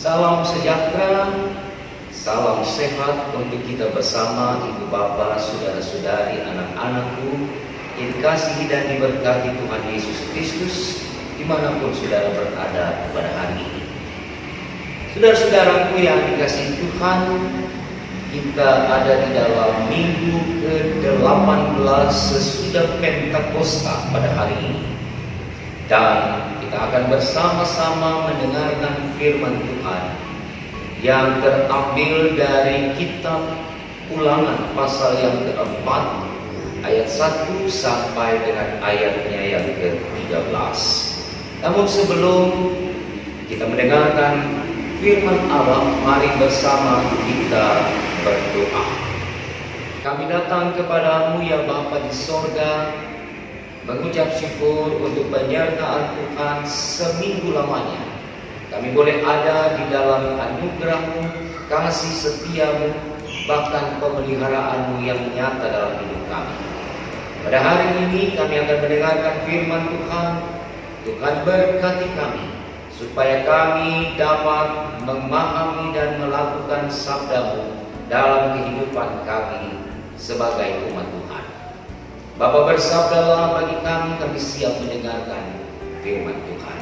Salam sejahtera, salam sehat untuk kita bersama Ibu Bapa, saudara-saudari, anak-anakku yang dikasihi dan diberkati Tuhan Yesus Kristus dimanapun saudara berada pada hari ini. Saudara-saudaraku yang dikasihi Tuhan, kita ada di dalam minggu ke-18 sesudah Pentakosta pada hari ini. Dan kita akan bersama-sama mendengarkan firman Tuhan yang terambil dari kitab Ulangan pasal yang keempat ayat 1 sampai dengan ayatnya yang ke-13. Namun sebelum kita mendengarkan firman Allah, mari bersama kita berdoa. Kami datang kepadamu ya Bapa di sorga, mengucap syukur untuk penyertaan Tuhan seminggu lamanya. Kami boleh ada di dalam anugerah-Mu, kasih setia-Mu, bahkan pemeliharaanmu yang nyata dalam hidup kami. Pada hari ini kami akan mendengarkan firman Tuhan. Tuhan berkati kami, supaya kami dapat memahami dan melakukan sabda-Mu dalam kehidupan kami sebagai umat Tuhan. Bapa, bersabdalah bagi kami siap mendengarkan firman Tuhan.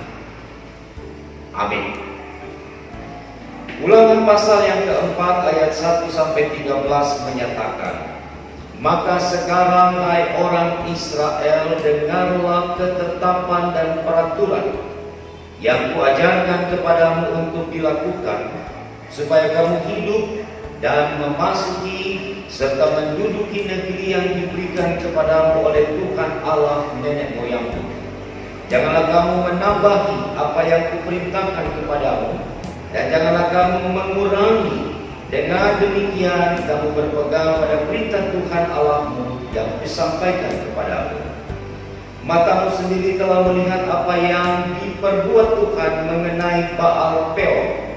Amin. Ulangan pasal yang keempat ayat 1 sampai 13 menyatakan, maka sekarang hai orang Israel, dengarlah ketetapan dan peraturan yang kuajarkan kepadamu untuk dilakukan, supaya kamu hidup dan memasuki serta menduduki negeri yang diberikan kepadamu oleh Tuhan Allah nenek moyangmu. Janganlah kamu menambahi apa yang kuperintahkan kepadamu, dan janganlah kamu mengurangi. Dengan demikian kamu berpegang pada perintah Tuhan Allahmu yang disampaikan kepadamu. Matamu sendiri telah melihat apa yang diperbuat Tuhan mengenai Baal Peor,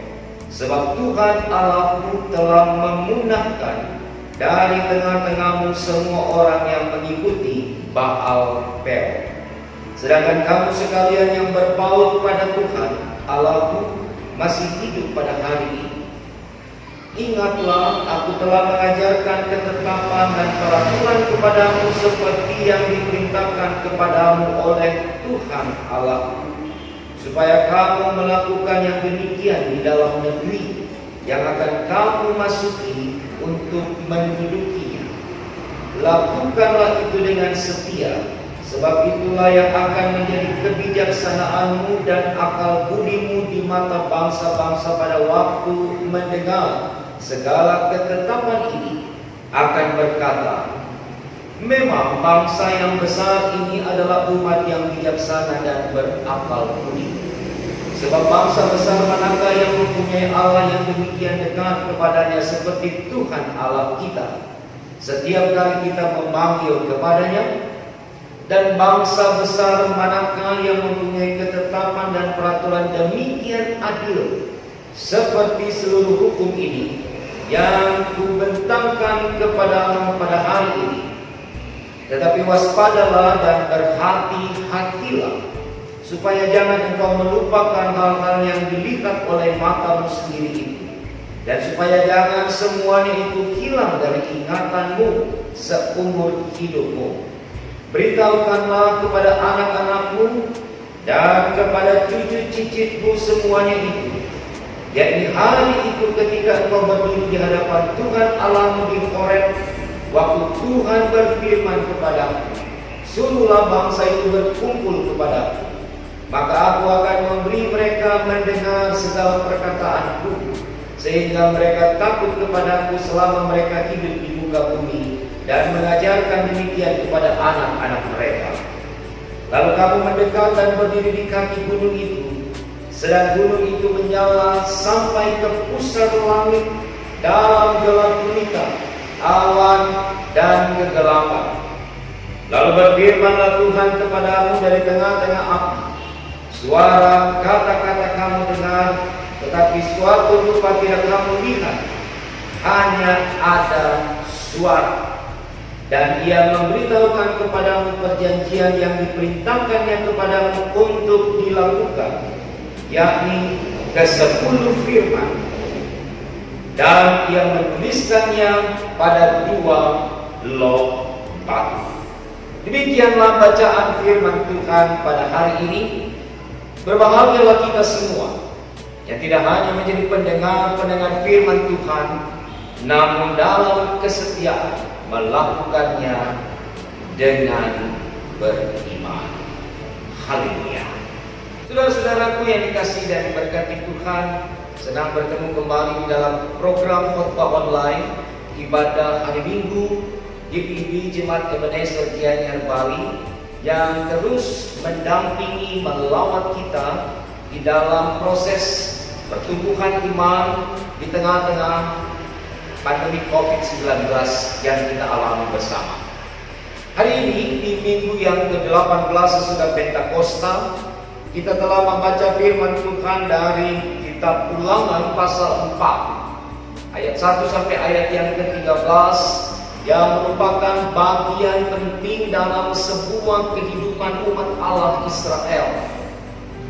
sebab Tuhan Allahmu telah memunahkan dari tengah-tengahmu semua orang yang mengikuti Baal Peor. Sedangkan kamu sekalian yang berpaut pada Tuhan Allahmu masih hidup pada hari ini. Ingatlah, aku telah mengajarkan ketetapan dan peraturan kepadamu seperti yang diperintahkan kepadamu oleh Tuhan Allahmu, supaya kamu melakukan yang demikian di dalam negeri yang akan kamu masuki untuk mendudukinya. Lakukanlah itu dengan setia, sebab itulah yang akan menjadi kebijaksanaanmu dan akal budimu di mata bangsa-bangsa pada waktu mendengar segala ketetapan ini, akan berkata, memang bangsa yang besar ini adalah umat yang bijaksana dan berakal budi. Sebab bangsa besar manakah yang mempunyai Allah yang demikian dekat kepadanya seperti Tuhan Allah kita, setiap kali kita memanggil kepadanya? Dan bangsa besar manakah yang mempunyai ketetapan dan peraturan demikian adil seperti seluruh hukum ini yang kubentangkan kepadamu pada hari ini? Tetapi waspadalah dan berhati-hatilah, supaya jangan engkau melupakan hal-hal yang dilihat oleh matamu sendiri itu, dan supaya jangan semuanya itu hilang dari ingatanmu seumur hidupmu. Beritahukanlah kepada anak-anakmu dan kepada cucu cicitmu semuanya itu, yakni hari itu ketika engkau berdiri di hadapan Tuhan Allahmu di Horeb, waktu Tuhan berfirman kepadamu, suruhlah bangsa itu berkumpul kepadaku, maka aku akan memberi mereka mendengar segala perkataanku, sehingga mereka takut kepadaku selama mereka hidup di muka bumi, dan mengajarkan demikian kepada anak-anak mereka. Lalu kamu mendekat dan berdiri di kaki gunung itu, sedang gunung itu menyala sampai ke pusat langit dalam gelap gulita, awan dan kegelapan. Lalu berfirmanlah Tuhan kepadamu dari tengah-tengah api, suara kata-kata kamu dengar, tetapi suatu rupa tidak kamu lihat, hanya ada suara. Dan ia memberitahukan kepadamu perjanjian yang diperintahkannya kepadamu untuk dilakukan, yakni ke-10 firman, dan ia menuliskannya pada 2 log batu. Demikianlah bacaan firman Tuhan pada hari ini. Berbahagialah kita semua yang tidak hanya menjadi pendengar firman Tuhan, namun dalam kesetiaan melakukannya dengan beriman. Haleluya. Saudara-saudaraku yang dikasihi dan diberkati Tuhan, senang bertemu kembali di dalam program khotbah online ibadah hari Minggu GPIB Jemaat Ebenezer Gianyar Bali, yang terus mendampingi, melawat kita di dalam proses pertumbuhan iman di tengah-tengah pandemi COVID-19 yang kita alami bersama. Hari ini di minggu yang ke-18 sesudah Pentakosta, kita telah membaca firman Tuhan dari kitab Ulangan pasal 4 ayat 1 sampai ayat yang ke-13, yang merupakan bagian penting dalam sebuah kehidupan umat Allah Israel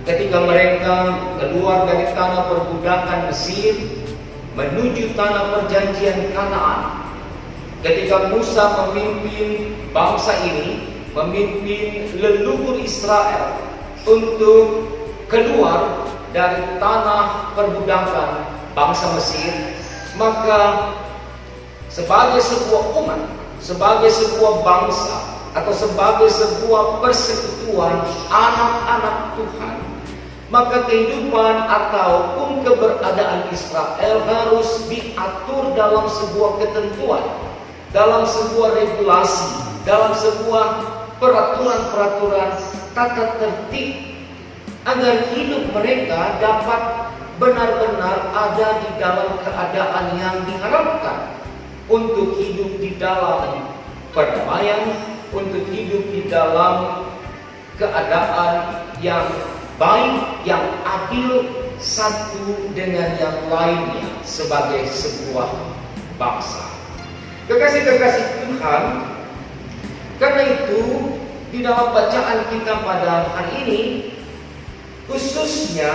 ketika mereka keluar dari tanah perbudakan Mesir menuju tanah perjanjian Kanaan. Ketika Musa memimpin bangsa ini, memimpin leluhur Israel untuk keluar dari tanah perbudakan bangsa Mesir, maka sebagai sebuah umat, sebagai sebuah bangsa, atau sebagai sebuah persekutuan anak-anak Tuhan, maka kehidupan ataupun keberadaan Israel harus diatur dalam sebuah ketentuan, dalam sebuah regulasi, dalam sebuah peraturan-peraturan tata tertib, agar hidup mereka dapat benar-benar ada di dalam keadaan yang diharapkan, untuk hidup di dalam perdamaian, untuk hidup di dalam keadaan yang baik, yang adil satu dengan yang lainnya sebagai sebuah bangsa. Kekasih-kekasih Tuhan, karena itu di dalam bacaan kita pada hari ini, khususnya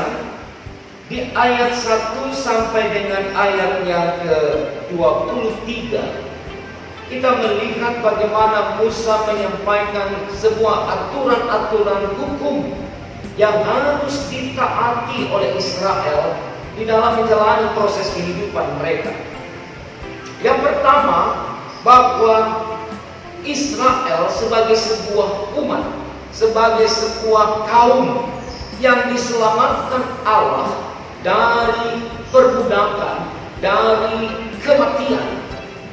di ayat 1 sampai dengan ayat yang ke-23, kita melihat bagaimana Musa menyampaikan sebuah aturan-aturan hukum yang harus ditaati oleh Israel di dalam menjalani proses kehidupan mereka. Yang pertama, bahwa Israel sebagai sebuah umat, sebagai sebuah kaum yang diselamatkan Allah dari perbudakan, dari kematian,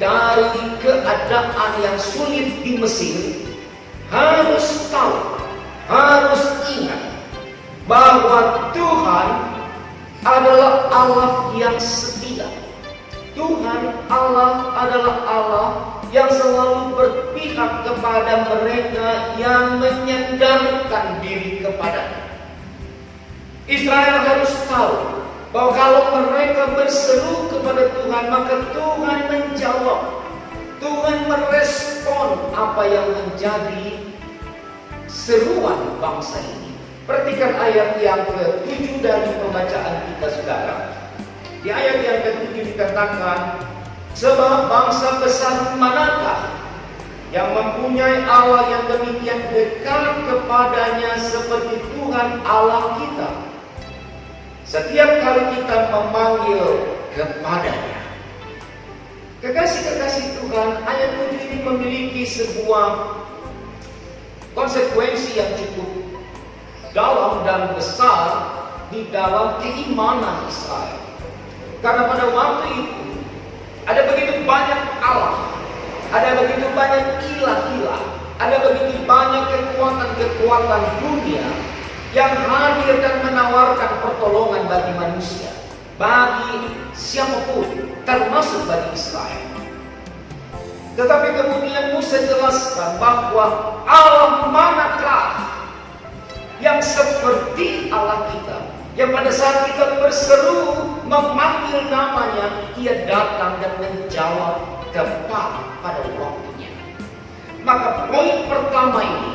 dari keadaan yang sulit di Mesir, harus tahu, harus ingat bahwa Tuhan adalah Allah yang setia. Tuhan Allah adalah Allah yang selalu berpihak kepada mereka yang menyandarkan diri kepadanya. Israel harus tahu bahwa kalau mereka berseru kepada Tuhan, maka Tuhan menjawab. Tuhan merespon apa yang menjadi seruan bangsa ini. Perhatikan ayat yang ke-7 dari pembacaan kita, saudara. Di ayat yang ke-7 dikatakan, sebab bangsa besar manakah yang mempunyai Allah yang demikian dekat kepadanya seperti Tuhan Allah kita, setiap kali kita memanggil kepadanya. Kekasih-kekasih Tuhan, ayat 7 ini memiliki sebuah konsekuensi yang cukup dalam dan besar di dalam keimanan Israel. Karena pada waktu itu ada begitu banyak Allah, ada begitu banyak ilah-ilah, ada begitu banyak kekuatan-kekuatan dunia yang hadir dan menawarkan pertolongan bagi manusia, bagi siapapun, termasuk bagi Israel. Tetapi kemudian Musa jelaskan bahwa Allah manakah yang seperti Allah kita, yang pada saat kita berseru memanggil namanya, Ia datang dan menjawab tepat pada waktunya. Maka poin pertama ini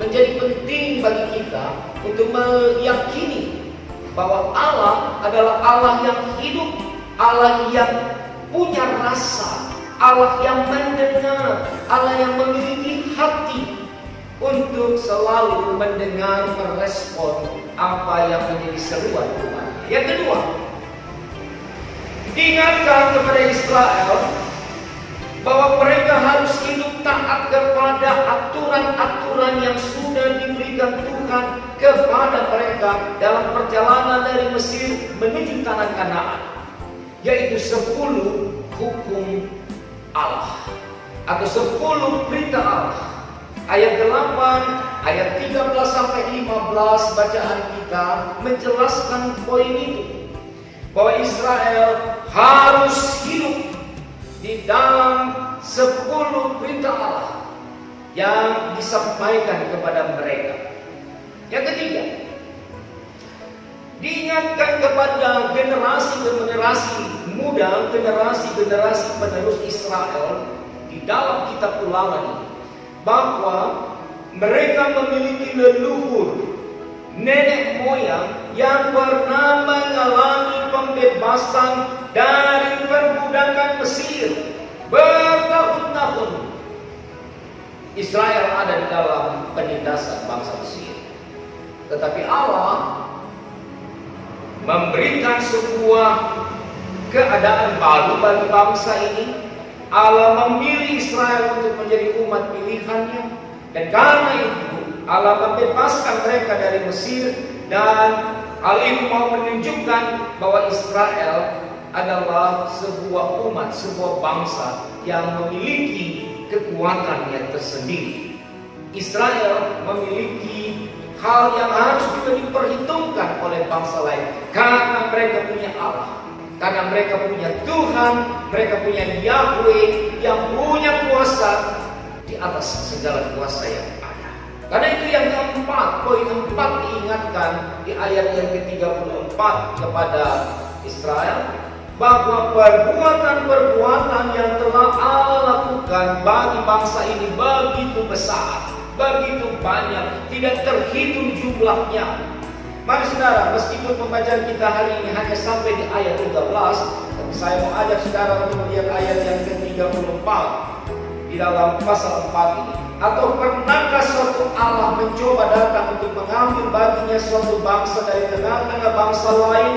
menjadi penting bagi kita untuk meyakini bahwa Allah adalah Allah yang hidup, Allah yang punya rasa, Allah yang mendengar, Allah yang memiliki hati untuk selalu mendengar, merespon apa yang menjadi seruan Tuhan. Yang kedua, diingatkan kepada Israel bahwa mereka harus hidup taat kepada aturan-aturan yang sudah diberikan Tuhan kepada mereka dalam perjalanan dari Mesir menuju tanah Kanaan, yaitu 10 hukum Allah atau 10 perintah Allah. Ayat 8, ayat 13 sampai 15 bacaan kita menjelaskan poin itu, bahwa Israel harus hidup di dalam 10 perintah Allah yang disampaikan kepada mereka. Yang ketiga, diingatkan kepada generasi muda, generasi penerus Israel di dalam kitab Ulangan ini, bahwa mereka memiliki leluhur, nenek moyang yang pernah mengalami pembebasan dari perbudakan Mesir. Bertahun-tahun Israel ada di dalam penindasan bangsa Mesir, tetapi Allah memberikan sebuah keadaan baru bagi bangsa ini. Allah memilih Israel untuk menjadi umat pilihannya, dan karena itu Allah membebaskan mereka dari Mesir, dan hal ini mau menunjukkan bahwa Israel adalah sebuah umat, sebuah bangsa yang memiliki kekuatannya tersendiri. Israel memiliki hal yang harus juga diperhitungkan oleh bangsa lain, karena mereka punya Allah, karena mereka punya Tuhan, mereka punya Yahweh yang punya kuasa di atas segala kuasa yang ada. Karena itu yang keempat, poin keempat diingatkan di ayat yang ke-34 kepada Israel, bahwa perbuatan-perbuatan yang telah Allah lakukan bagi bangsa ini begitu besar, begitu banyak, tidak terhitung jumlahnya. Mari saudara, meskipun pembacaan kita hari ini hanya sampai di ayat 13, tapi saya mau ajak saudara untuk melihat ayat yang ke-34 di dalam pasal 4 ini. Atau pernahkah suatu Allah mencoba datang untuk mengambil baginya suatu bangsa dari tengah-tengah bangsa lain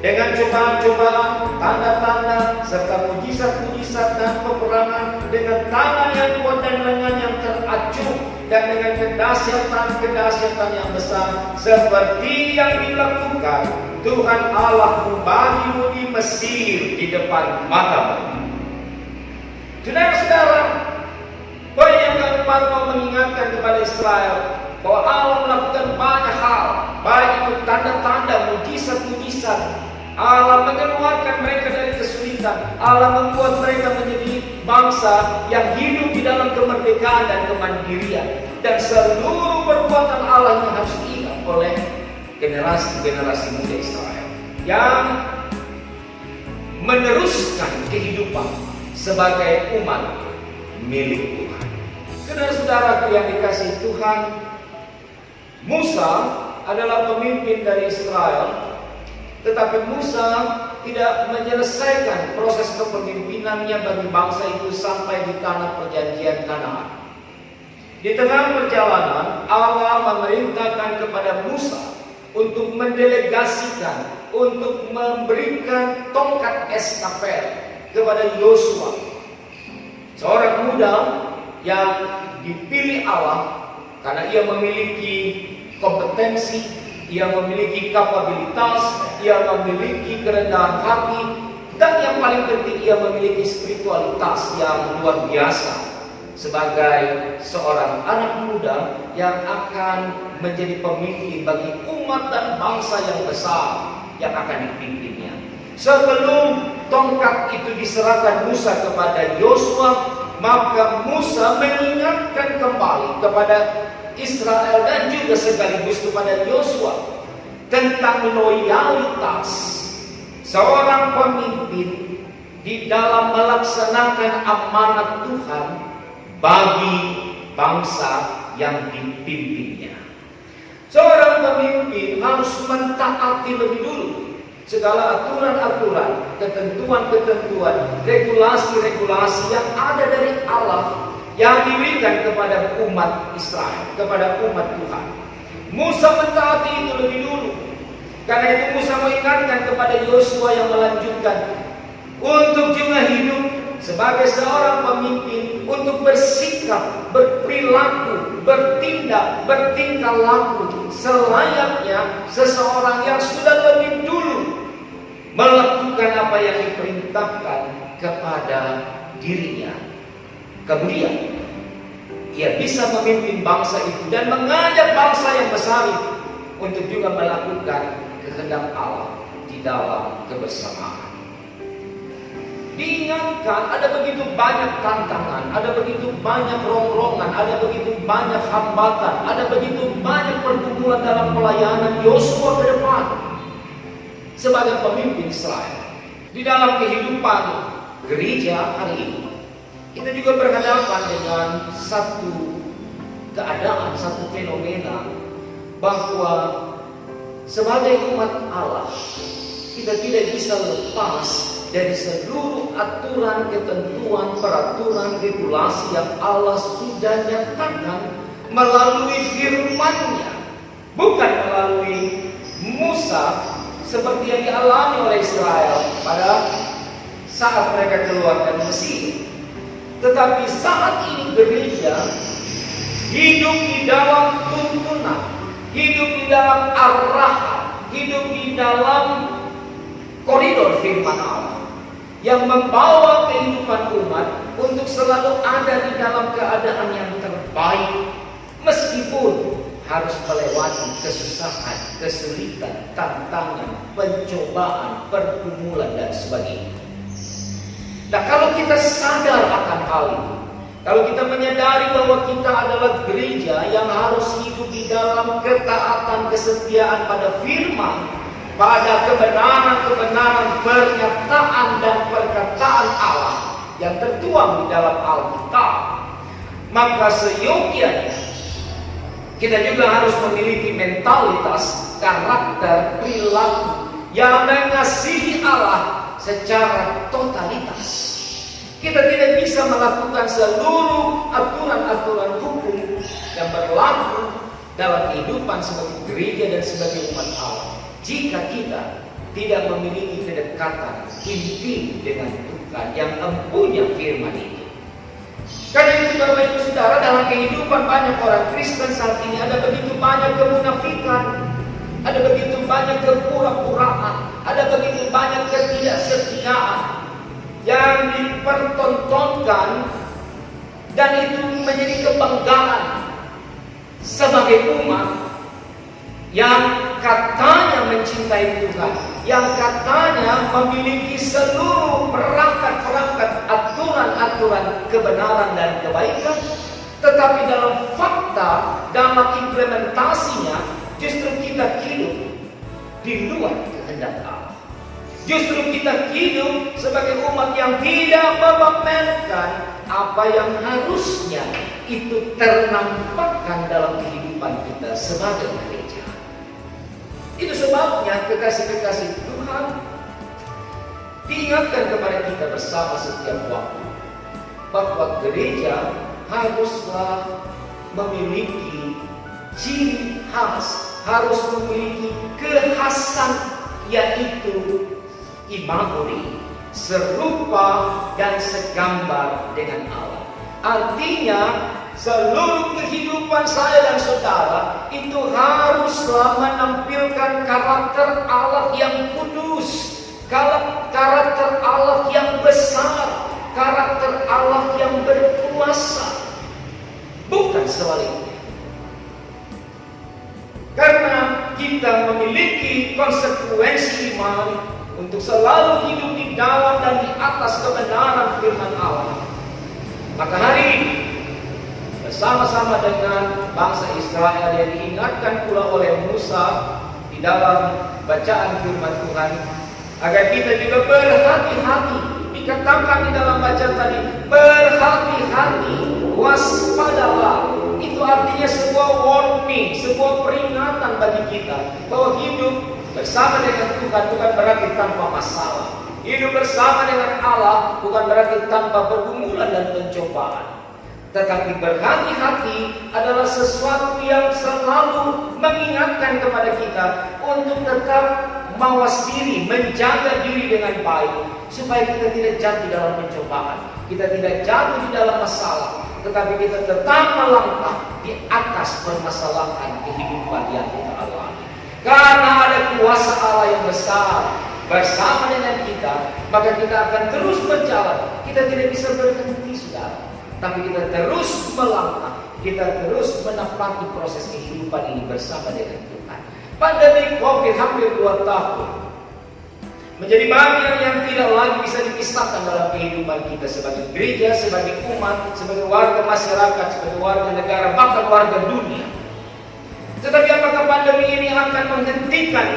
dengan cobaan-cobaan, tanda-tanda, serta mujizat-mujizat dan peperangan, dengan tangan yang kuat dan lengan yang teracuh, dan dengan kedahsyatan yang besar, seperti yang dilakukan Tuhan Allahmu bagimu di Mesir di depan matamu. Saudara-saudara, poin yang keempat mau mengingatkan kepada Israel bahwa Allah melakukan banyak hal, baik itu tanda-tanda, mujizat-mujizat. Allah mengeluarkan mereka dari kesulitan. Allah membuat mereka menjadi bangsa yang hidup di dalam kemerdekaan dan kemandirian. Dan seluruh perbuatan Allah yang harus diingat oleh generasi-generasi muda Israel yang meneruskan kehidupan sebagai umat milik Tuhan. Saudara-saudaraku yang dikasihi Tuhan, Musa adalah pemimpin dari Israel. Tetapi Musa tidak menyelesaikan proses kepemimpinannya bagi bangsa itu sampai di tanah perjanjian Kanaan. Di tengah perjalanan, Allah memerintahkan kepada Musa untuk mendelegasikan, untuk memberikan tongkat estafet kepada Yosua, seorang muda yang dipilih Allah karena ia memiliki kompetensi, ia memiliki kapabilitas, ia memiliki kerendahan hati, dan yang paling penting ia memiliki spiritualitas yang luar biasa sebagai seorang anak muda yang akan menjadi pemimpin bagi umat dan bangsa yang besar yang akan dipimpinnya. Sebelum tongkat itu diserahkan Musa kepada Yosua, maka Musa mengingatkan kembali kepada Israel dan juga sekaligus kepada Yosua tentang loyalitas seorang pemimpin di dalam melaksanakan amanat Tuhan bagi bangsa yang dipimpinnya. Seorang pemimpin harus mentaati lebih dulu segala aturan-aturan, ketentuan-ketentuan, regulasi-regulasi yang ada dari Allah yang diberikan kepada umat Israel, kepada umat Tuhan. Musa mentaati itu lebih dulu. Karena itu Musa mengingatkan kepada Yosua yang melanjutkan untuk juga hidup sebagai seorang pemimpin, untuk bersikap, berperilaku, bertindak, bertingkah laku selayaknya seseorang yang sudah lebih dulu melakukan apa yang diperintahkan kepada dirinya. Kemudian ia bisa memimpin bangsa itu dan mengajak bangsa yang besar itu untuk juga melakukan kehendak Allah di dalam kebersamaan. Diingatkan ada begitu banyak tantangan, ada begitu banyak rongrongan, ada begitu banyak hambatan, ada begitu banyak pergumulan dalam pelayanan Yosua ke depan sebagai pemimpin Israel. Di dalam kehidupan gereja hari ini, kita juga berhadapan dengan satu keadaan, satu fenomena bahwa sebagai umat Allah kita tidak bisa lepas dari seluruh aturan, ketentuan, peraturan, regulasi yang Allah sudah nyatakan melalui firman-Nya, bukan melalui Musa seperti yang dialami oleh Israel pada saat mereka keluar dari Mesir. Tetapi saat ini gereja hidup di dalam tuntunan, hidup di dalam arahan, hidup di dalam koridor firman Allah yang membawa kehidupan umat untuk selalu ada di dalam keadaan yang terbaik, meskipun harus melewati kesusahan, kesulitan, tantangan, pencobaan, pergumulan dan sebagainya. Nah, kalau kita sadar akan hal itu, kalau kita menyadari bahwa kita adalah gereja yang harus hidup di dalam ketaatan, kesetiaan pada firman, pada kebenaran-kebenaran pernyataan dan perkataan Allah yang tertuang di dalam Alkitab, maka seyogianya kita juga harus memiliki mentalitas, karakter, perilaku yang mengasihi Allah secara totalitas. Kita tidak bisa melakukan seluruh aturan-aturan hukum yang berlaku dalam kehidupan sebagai gereja dan sebagai umat Allah jika kita tidak memiliki kedekatan intim dengan Tuhan yang empunya firman itu. Karena itu Bapak Ibu Saudara, dalam kehidupan banyak orang Kristen saat ini ada begitu banyak kemunafikan, ada begitu banyak kepura-puraan, ada begitu banyak ketidaksetiaan yang dipertontonkan, dan itu menjadi kebanggaan sebagai umat yang katanya mencintai Tuhan, yang katanya memiliki seluruh perangkat-perangkat aturan-aturan kebenaran dan kebaikan, tetapi dalam fakta, dalam implementasinya justru kita hidup di luar kehendak Allah. Justru kita hidup sebagai umat yang tidak memamerkan apa yang harusnya itu ternampakkan dalam kehidupan kita sebagai gereja. Itu sebabnya kekasih-kekasih Tuhan diingatkan kepada kita bersama setiap waktu bahwa gereja haruslah memiliki ciri khas, harus memiliki kekhasan, yaitu imagori, serupa dan segambar dengan Allah. Artinya seluruh kehidupan saya dan saudara itu haruslah menampilkan karakter Allah yang kudus, karakter Allah yang besar, karakter Allah yang berkuasa, bukan sebaliknya. Karena kita memiliki konsekuensi iman untuk selalu hidup di dalam dan di atas kebenaran firman Allah, maka hari ini bersama-sama dengan bangsa Israel yang diingatkan pula oleh Musa di dalam bacaan firman Tuhan, agar kita juga berhati-hati. Dikatakan di dalam bacaan tadi, berhati-hati, waspadalah. Itu artinya tetapi dia sebuah warning, sebuah peringatan bagi kita bahwa hidup bersama dengan Tuhan bukan berarti tanpa masalah. Hidup bersama dengan Allah bukan berarti tanpa pergumulan dan pencobaan. Tetapi berhati-hati adalah sesuatu yang selalu mengingatkan kepada kita untuk tetap mawas diri, menjaga diri dengan baik, supaya kita tidak jatuh dalam pencobaan, kita tidak jatuh di dalam masalah, tetapi kita tetap melangkah di atas permasalahan kehidupan yang kita alami. Karena ada kuasa Allah yang besar bersama dengan kita, maka kita akan terus berjalan. Kita tidak bisa berhenti, saudara, tapi kita terus melangkah, kita terus menapaki proses kehidupan ini bersama dengan Tuhan. Pandemi COVID hampir 2 tahun menjadi bagian yang tidak lagi bisa dipisahkan dalam kehidupan kita sebagai gereja, sebagai umat, sebagai warga masyarakat, sebagai warga negara, bahkan warga dunia. Tetapi apakah pandemi ini akan menghentikan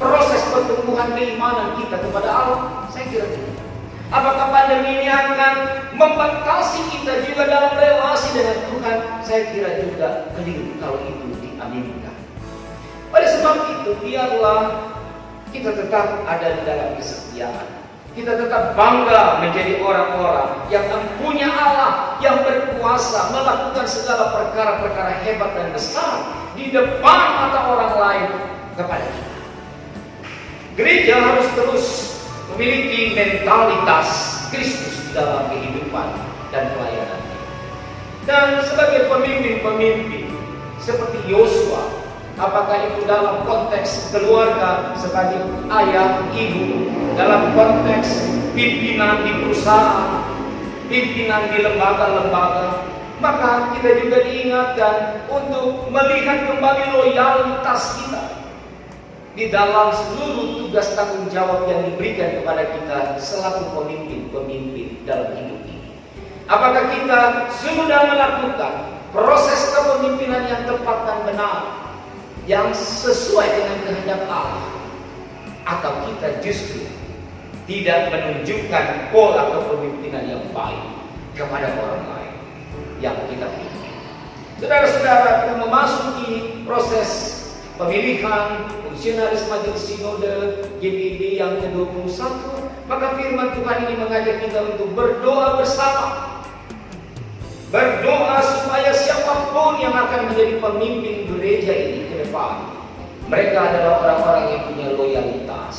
proses pertumbuhan keimanan kita kepada Allah? Saya kira tidak. Apakah pandemi ini akan membatasi kita juga dalam relasi dengan Tuhan? Saya kira juga keliru kalau itu diaminkan. Pada sebab itu, biarlah kita tetap ada di dalam kesetiaan. Kita tetap bangga menjadi orang-orang yang mempunyai Allah yang berkuasa melakukan segala perkara-perkara hebat dan besar di depan mata orang lain kepada kita. Gereja harus terus memiliki mentalitas Kristus di dalam kehidupan dan pelayanan. Dan sebagai pemimpin-pemimpin seperti Yosua, apakah itu dalam konteks keluarga sebagai ayah, ibu, dalam konteks pimpinan di perusahaan, pimpinan di lembaga-lembaga, maka kita juga diingatkan untuk melihat kembali loyalitas kita di dalam seluruh tugas tanggung jawab yang diberikan kepada kita selaku pemimpin-pemimpin dalam hidup ini. Apakah kita sudah melakukan proses kepemimpinan yang tepat dan benar, yang sesuai dengan kehendak Allah, atau kita justru tidak menunjukkan pola kepemimpinan yang baik kepada orang lain yang kita pilih? Saudara-saudara, kita memasuki proses pemilihan fungsionaris Majelis Sinode GPIB yang ke-21, maka firman Tuhan ini mengajak kita untuk berdoa bersama. Berdoa supaya siapapun yang akan menjadi pemimpin gereja ini ke depan, mereka adalah orang-orang yang punya loyalitas,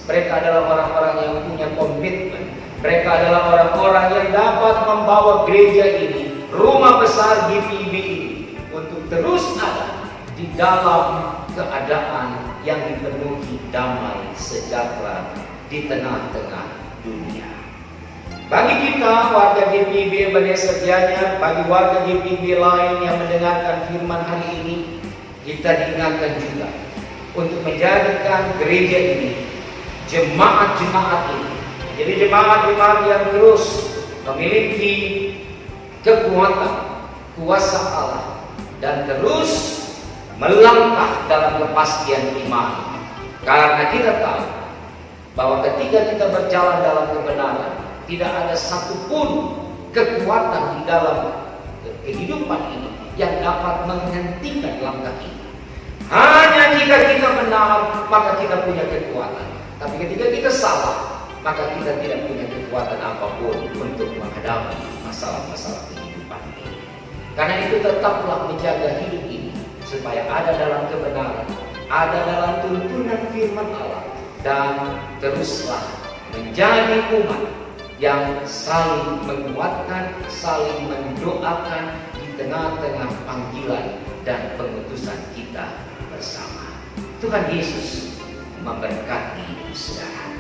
mereka adalah orang-orang yang punya komitmen, mereka adalah orang-orang yang dapat membawa gereja ini, rumah besar GPIB ini, untuk terus ada di dalam keadaan yang dipenuhi damai sejahtera di tengah-tengah dunia. Bagi kita warga GPIB Ebenezer Gianyar, bagi warga GPIB lain yang mendengarkan firman hari ini, kita diingatkan juga untuk menjadikan gereja ini, jemaat-jemaat ini, jadi jemaat-jemaat yang terus memiliki kekuatan, kuasa Allah, dan terus melangkah dalam kepastian iman. Karena kita tahu bahwa ketika kita berjalan dalam kebenaran, tidak ada satupun kekuatan di dalam kehidupan ini yang dapat menghentikan langkah kita. Hanya jika kita benar, maka kita punya kekuatan. Tapi ketika kita salah, maka kita tidak punya kekuatan apapun untuk menghadapi masalah-masalah kehidupan ini. Karena itu tetaplah menjaga hidup ini supaya ada dalam kebenaran, ada dalam tuntunan firman Allah, dan teruslah menjadi umat yang saling menguatkan, saling mendoakan di tengah-tengah panggilan dan pengutusan kita bersama. Tuhan Yesus memberkati saudara.